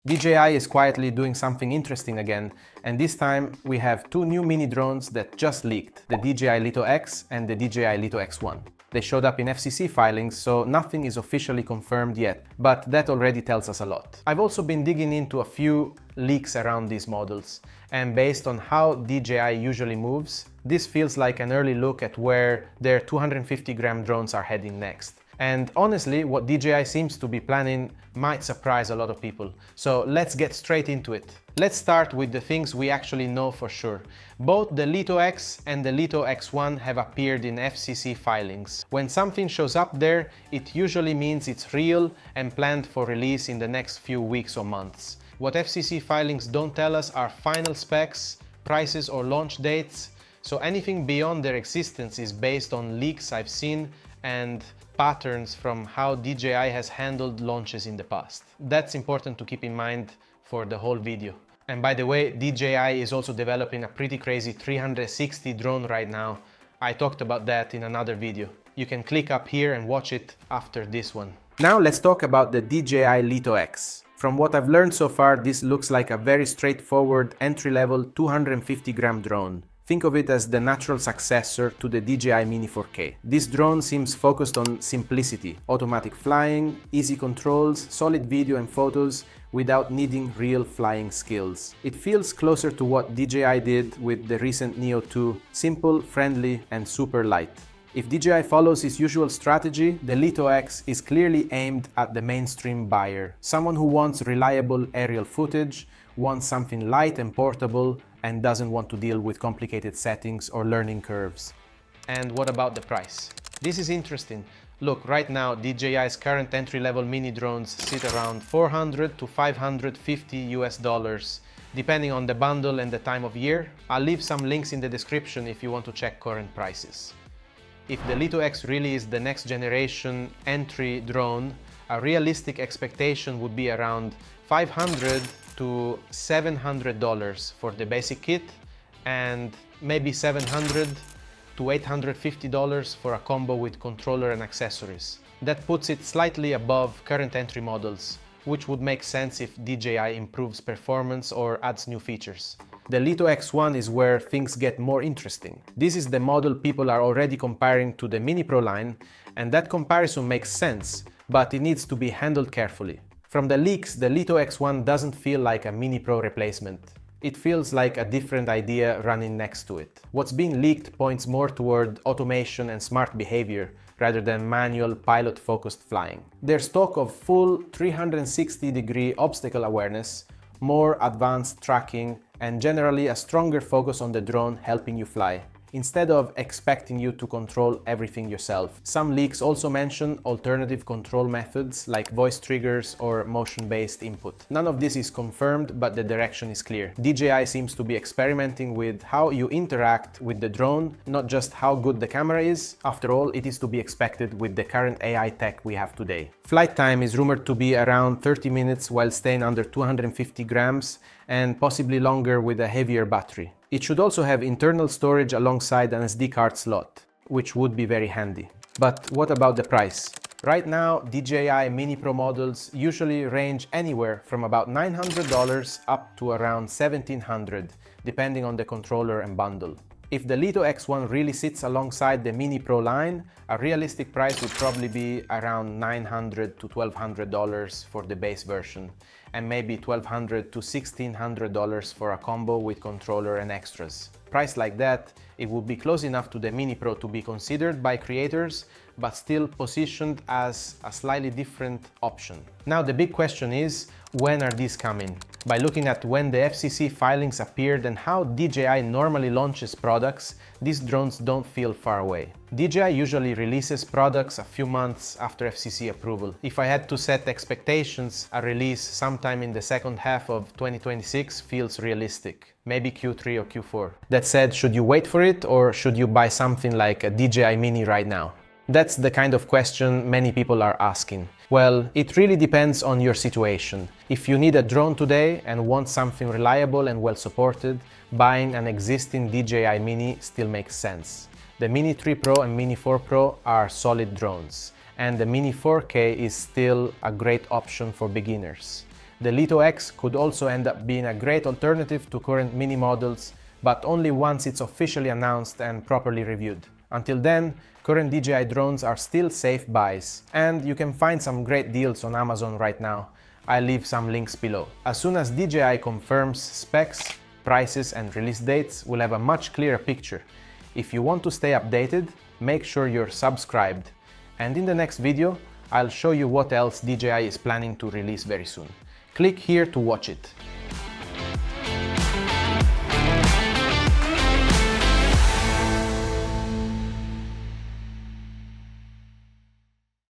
DJI is quietly doing something interesting again, and this time we have two new mini drones that just leaked, the DJI Lito X and the DJI Lito X1. They showed up in FCC filings, so nothing is officially confirmed yet, but that already tells us a lot. I've also been digging into a few leaks around these models, and based on how DJI usually moves, this feels like an early look at where their 250-gram drones are heading next. And honestly, what DJI seems to be planning might surprise a lot of people. So let's get straight into it. Let's start with the things we actually know for sure. Both the Lito X and the Lito X1 have appeared in FCC filings. When something shows up there, it usually means it's real and planned for release in the next few weeks or months. What FCC filings don't tell us are final specs, prices or launch dates, so anything beyond their existence is based on leaks I've seen and patterns from how DJI has handled launches in the past. That's important to keep in mind for the whole video. And by the way, DJI is also developing a pretty crazy 360 drone right now. I talked about that in another video. You can click up here and watch it after this one. Now let's talk about the DJI Lito X. From what I've learned so far, this looks like a very straightforward entry-level 250-gram drone. Think of it as the natural successor to the DJI Mini 4K. This drone seems focused on simplicity, automatic flying, easy controls, solid video and photos without needing real flying skills. It feels closer to what DJI did with the recent Neo 2, simple, friendly and super light. If DJI follows its usual strategy, the Lito X is clearly aimed at the mainstream buyer, someone who wants reliable aerial footage, wants something light and portable, and doesn't want to deal with complicated settings or learning curves. And what about the price? This is interesting. Look, right now DJI's current entry-level mini drones sit around $400 to $550 depending on the bundle and the time of year. I'll leave some links in the description if you want to check current prices. If the Lito X really is the next generation entry drone, a realistic expectation would be around $500 to $700 for the basic kit and maybe $700 to $850 for a combo with controller and accessories. That puts it slightly above current entry models, which would make sense if DJI improves performance or adds new features. The Lito X1 is where things get more interesting. This is the model people are already comparing to the Mini Pro line, and that comparison makes sense, but it needs to be handled carefully. From the leaks, the Lito X1 doesn't feel like a Mini Pro replacement. It feels like a different idea running next to it. What's being leaked points more toward automation and smart behavior rather than manual pilot-focused flying. There's talk of full 360-degree obstacle awareness, more advanced tracking, and generally a stronger focus on the drone helping you fly, instead of expecting you to control everything yourself. Some leaks also mention alternative control methods like voice triggers or motion-based input. None of this is confirmed, but the direction is clear. DJI seems to be experimenting with how you interact with the drone, not just how good the camera is. After all, it is to be expected with the current AI tech we have today. Flight time is rumored to be around 30 minutes while staying under 250 grams and possibly longer with a heavier battery. It should also have internal storage alongside an SD card slot, which would be very handy. But what about the price? Right now, DJI Mini Pro models usually range anywhere from about $900 up to around $1,700, depending on the controller and bundle. If the Lito X1 really sits alongside the Mini Pro line, a realistic price would probably be around $900 to $1,200 for the base version, and maybe $1,200 to $1,600 for a combo with controller and extras. Priced like that, it would be close enough to the Mini Pro to be considered by creators, but still positioned as a slightly different option. Now the big question is, when are these coming? By looking at when the FCC filings appeared and how DJI normally launches products, these drones don't feel far away. DJI usually releases products a few months after FCC approval. If I had to set expectations, a release sometime in the second half of 2026 feels realistic. Maybe Q3 or Q4. That said, should you wait for it or should you buy something like a DJI Mini right now? That's the kind of question many people are asking. Well, it really depends on your situation. If you need a drone today and want something reliable and well supported, buying an existing DJI Mini still makes sense. The Mini 3 Pro and Mini 4 Pro are solid drones, and the Mini 4K is still a great option for beginners. The Lito X could also end up being a great alternative to current Mini models, but only once it's officially announced and properly reviewed. Until then, current DJI drones are still safe buys, and you can find some great deals on Amazon right now. I'll leave some links below. As soon as DJI confirms specs, prices and release dates, we'll have a much clearer picture. If you want to stay updated, make sure you're subscribed. And in the next video, I'll show you what else DJI is planning to release very soon. Click here to watch it.